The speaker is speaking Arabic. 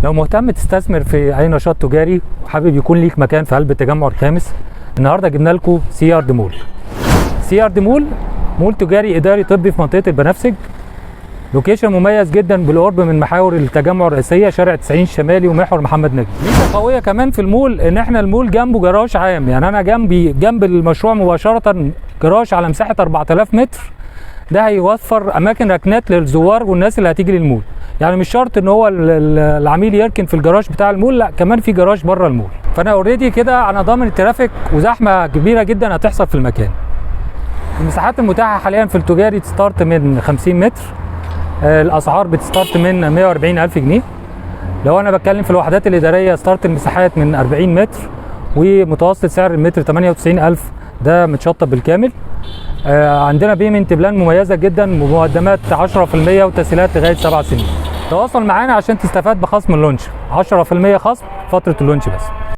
لو مهتم تستثمر في اي نشاط تجاري وحابب يكون ليك مكان في قلب التجمع الخامس، النهارده جبنا لكم سي ارد مول. سي ارد مول تجاري اداري طبي في منطقه البنفسج. لوكيشن مميز جدا بالقرب من محاور التجمع الرئيسيه، شارع 90 الشمالي ومحور محمد نجم. ميزه قويه كمان في المول ان احنا المول جنبه جراج عام، يعني انا جنب المشروع مباشره جراج على مساحه 4000 متر. ده هيوفر اماكن ركنات للزوار والناس اللي هتيجي للمول. يعني مش شرط ان هو العميل يركن في الجراج بتاع المول، لا كمان في جراج بره المول. فانا اوريدي كده انا ضامن الترافيك وزحمه كبيره جدا هتحصل في المكان. المساحات المتاحه حاليا في التجاري تستارت من 50 متر. الاسعار بتستارت من 140,000 جنيه. لو انا بتكلم في الوحدات الاداريه ستارت المساحات من 40 متر، ومتوسط سعر المتر 98,000، ده متشطب بالكامل. عندنا بيمنت بلان مميزه جدا، مقدمات 10% وتسهيلات لغايه 7 سنين. تواصل معانا عشان تستفاد بخصم اللونش 10% خصم فتره اللونش بس.